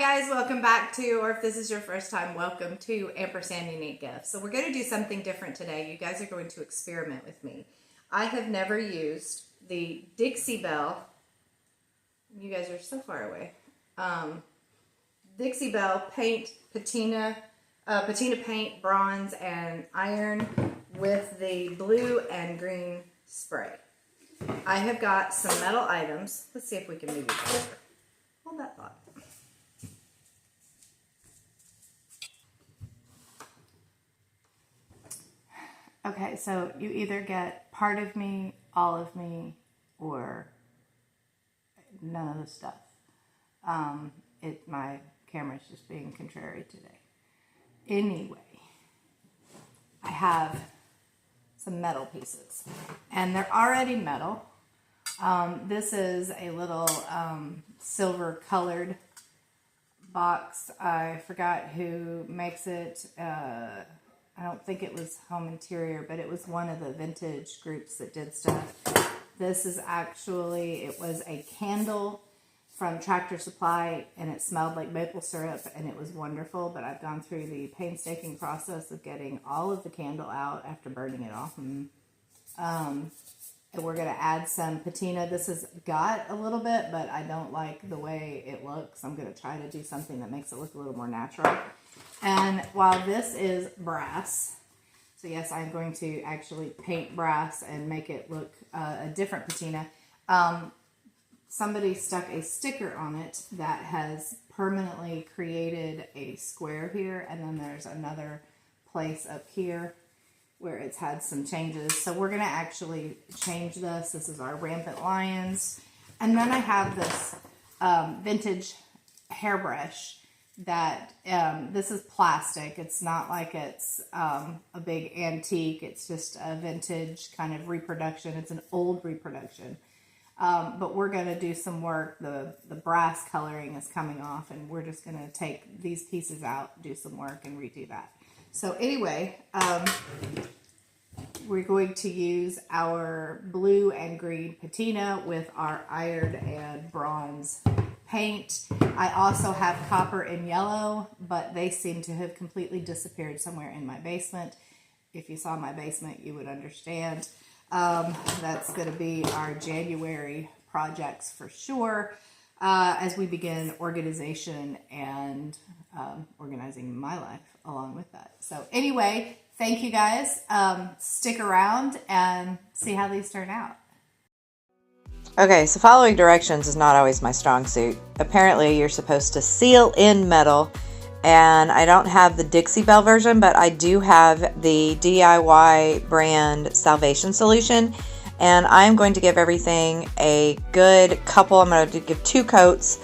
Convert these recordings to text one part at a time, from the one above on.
guys, welcome back to, or if this is your first time, welcome to Ampersand Unique Gifts. So we're going to do something different today. You guys are going to experiment with me. I have never used the Dixie Belle, you guys are so far away, Dixie Belle Patina paint, bronze, and iron with the blue and green spray. I have got some metal items. Let's see if we can move it over. Hold that thought. Okay, so you either get part of me, all of me, or none of the stuff. My camera's just being contrary today. Anyway, I have some metal pieces, and they're already metal. This is a little silver colored box. I forgot who makes it. I don't think it was Home Interior, but it was one of the vintage groups that did stuff. This is actually, it was a candle from Tractor Supply, and it smelled like maple syrup, and it was wonderful, but I've gone through the painstaking process of getting all of the candle out after burning it off. And we're going to add some patina. This has got a little bit, but I don't like the way it looks. I'm going to try to do something that makes it look a little more natural. And while this is brass, so yes, I'm going to actually paint brass and make it look a different patina. Somebody stuck a sticker on it that has permanently created a square here, and then there's another place up here where it's had some changes. So we're going to actually change this. This is our Rampant Lions. And then I have this vintage hairbrush that this is plastic. It's not like it's a big antique. It's just a vintage kind of reproduction. It's an old reproduction. But we're going to do some work. The brass coloring is coming off, and we're just going to take these pieces out, do some work, and redo that. So anyway, we're going to use our blue and green patina with our iron and bronze paint. I also have copper and yellow, but they seem to have completely disappeared somewhere in my basement. If you saw my basement, you would understand. That's going to be our January projects for sure, as we begin organization and organizing my life along with that. So anyway, thank you guys. Stick around and see how these turn out. Okay, so following directions is not always my strong suit. Apparently, you're supposed to seal in metal, and I don't have the Dixie Belle version, but I do have the DIY brand Salvation Solution, and I'm going to give everything a good couple. I'm going to give 2 coats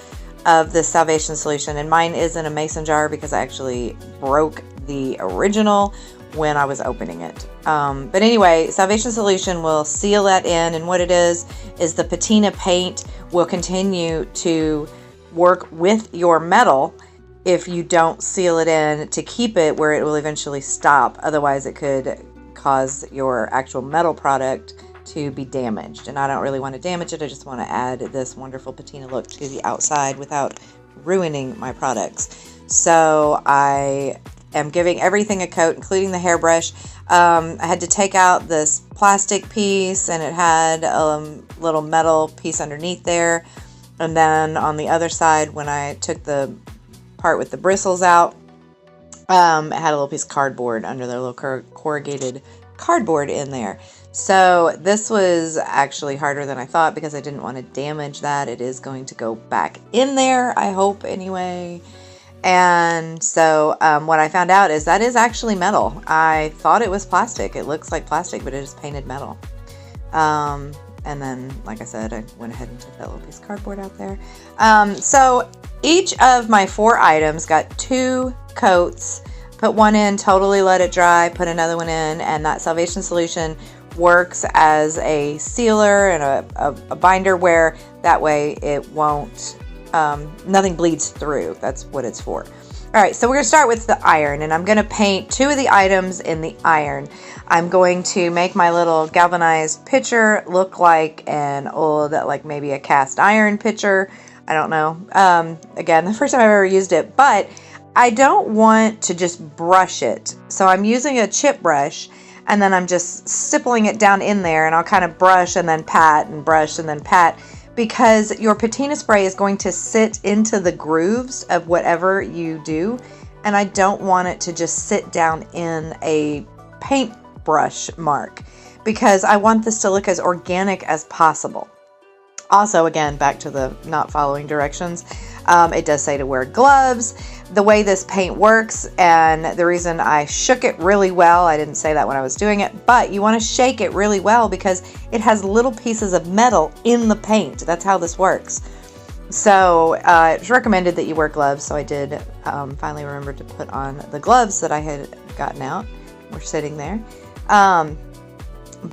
of the Salvation Solution, and mine is in a mason jar because I actually broke the original when I was opening it. But anyway, Salvation Solution will seal that in, and what it is the patina paint will continue to work with your metal if you don't seal it in to keep it where it will eventually stop. Otherwise, it could cause your actual metal product to be damaged, and I don't really want to damage it. I just want to add this wonderful patina look to the outside without ruining my products. So I am giving everything a coat, including the hairbrush. I had to take out this plastic piece, and it had a little metal piece underneath there. And then on the other side, when I took the part with the bristles out, it had a little piece of cardboard under there, a little corrugated cardboard in there. So this was actually harder than I thought because I didn't want to damage that. It is going to go back in there, I hope, anyway. And so what I found out is that is actually metal. I thought it was plastic. It looks like plastic, but it is painted metal. And then, like I said, I went ahead and took that little piece of cardboard out there. So each of my 4 items got 2 coats. Put one in, totally let it dry, put another one in, and that Salvation Solution works as a sealer and a binder where that way it won't, nothing bleeds through. That's what it's for. All right, so we're going to start with the iron, and I'm going to paint 2 of the items in the iron. I'm going to make my little galvanized pitcher look like an old, like maybe a cast iron pitcher. I don't know. Again, the first time I've ever used it, but I don't want to just brush it. So I'm using a chip brush, and then I'm just stippling it down in there, and I'll kind of brush and then pat and brush and then pat, because your patina spray is going to sit into the grooves of whatever you do, and I don't want it to just sit down in a paintbrush mark, because I want this to look as organic as possible. Also, again, back to the not following directions, it does say to wear gloves. The way this paint works, and the reason I shook it really well, I didn't say that when I was doing it, but you want to shake it really well because it has little pieces of metal in the paint. That's how this works. So it's recommended that you wear gloves, so I did finally remember to put on the gloves that I had gotten out. We're sitting there.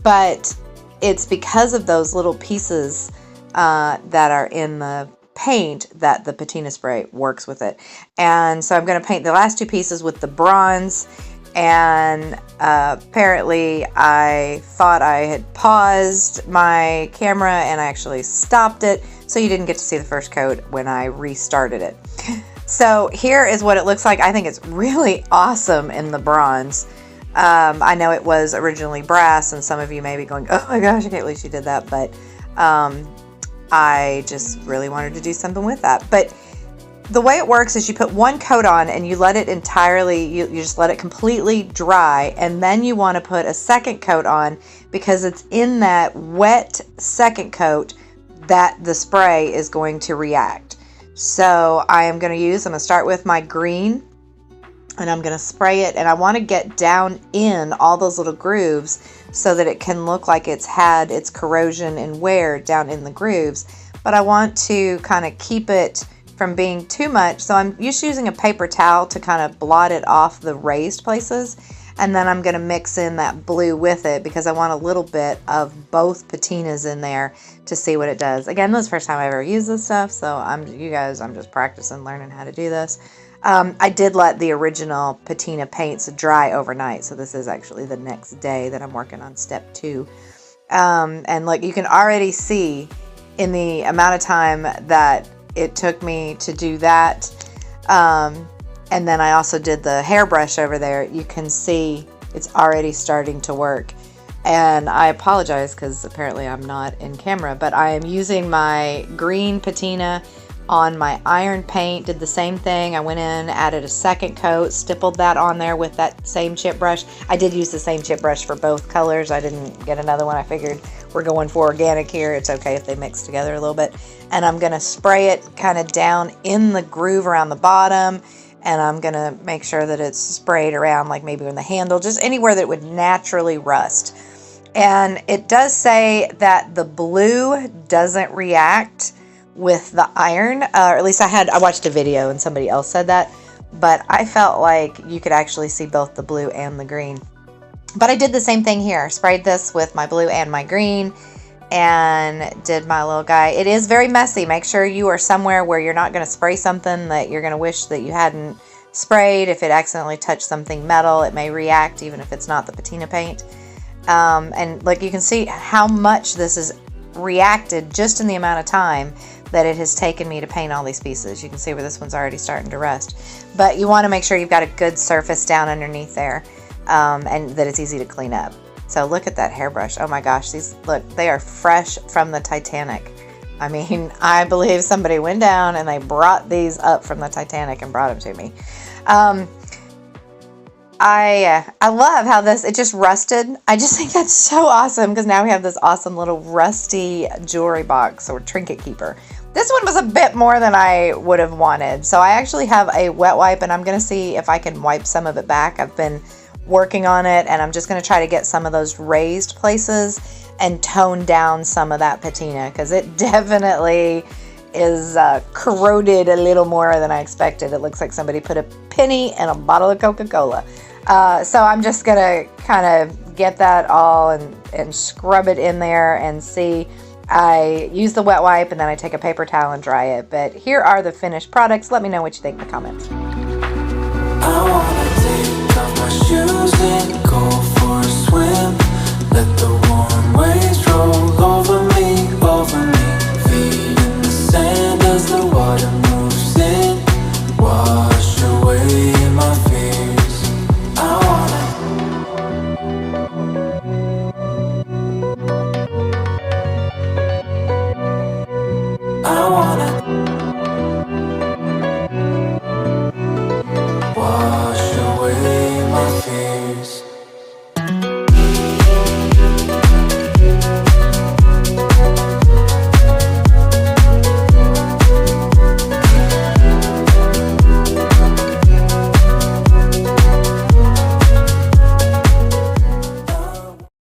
But it's because of those little pieces that are in the paint that the patina spray works with it. And so I'm going to paint the last two pieces with the bronze, and apparently I thought I had paused my camera and I actually stopped it, so you didn't get to see the first coat when I restarted it. So here is what it looks like. I think it's really awesome in the bronze. I know it was originally brass, and some of you may be going, oh my gosh, I can't believe she did that, but I just really wanted to do something with that. But the way it works is you put one coat on and you let it entirely, you just let it completely dry, and then you want to put a second coat on, because it's in that wet second coat that the spray is going to react. So I'm going to start with my green, and I'm going to spray it, and I want to get down in all those little grooves so that it can look like it's had its corrosion and wear down in the grooves. But I want to kind of keep it from being too much, so I'm just using a paper towel to kind of blot it off the raised places, and then I'm going to mix in that blue with it because I want a little bit of both patinas in there to see what it does. Again, this is the first time I've ever used this stuff, so I'm just practicing learning how to do this. I did let the original patina paints dry overnight, so this is actually the next day that I'm working on step 2. And look, you can already see in the amount of time that it took me to do that, and then I also did the hairbrush over there. You can see it's already starting to work. And I apologize because apparently I'm not in camera, but I am using my green patina on my iron paint. Did the same thing. I went in, added a second coat, stippled that on there with that same chip brush. I did use the same chip brush for both colors. I didn't get another one. I figured we're going for organic here. It's okay if they mix together a little bit. And I'm going to spray it kind of down in the groove around the bottom, and I'm going to make sure that it's sprayed around, like maybe in the handle, just anywhere that would naturally rust. And it does say that the blue doesn't react with the iron, or at least I watched a video and somebody else said that, but I felt like you could actually see both the blue and the green. But I did the same thing here. Sprayed this with my blue and my green and did my little guy. It is very messy. Make sure you are somewhere where you're not going to spray something that you're going to wish that you hadn't sprayed. If it accidentally touched something metal, it may react even if it's not the patina paint. And like you can see how much this has reacted just in the amount of time that it has taken me to paint all these pieces. You can see where this one's already starting to rust. But you want to make sure you've got a good surface down underneath there, and that it's easy to clean up. So look at that hairbrush. Oh my gosh, look, they are fresh from the Titanic. I mean, I believe somebody went down and they brought these up from the Titanic and brought them to me. I love how it just rusted. I just think that's so awesome because now we have this awesome little rusty jewelry box or trinket keeper. This one was a bit more than I would have wanted. So I actually have a wet wipe, and I'm going to see if I can wipe some of it back. I've been working on it, and I'm just going to try to get some of those raised places and tone down some of that patina because it definitely is corroded a little more than I expected. It looks like somebody put a penny in a bottle of Coca-Cola. So I'm just going to kind of get that all and scrub it in there and see. I use the wet wipe and then I take a paper towel and dry it. But here are the finished products. Let me know what you think in the comments. I wanna take off my shoes and go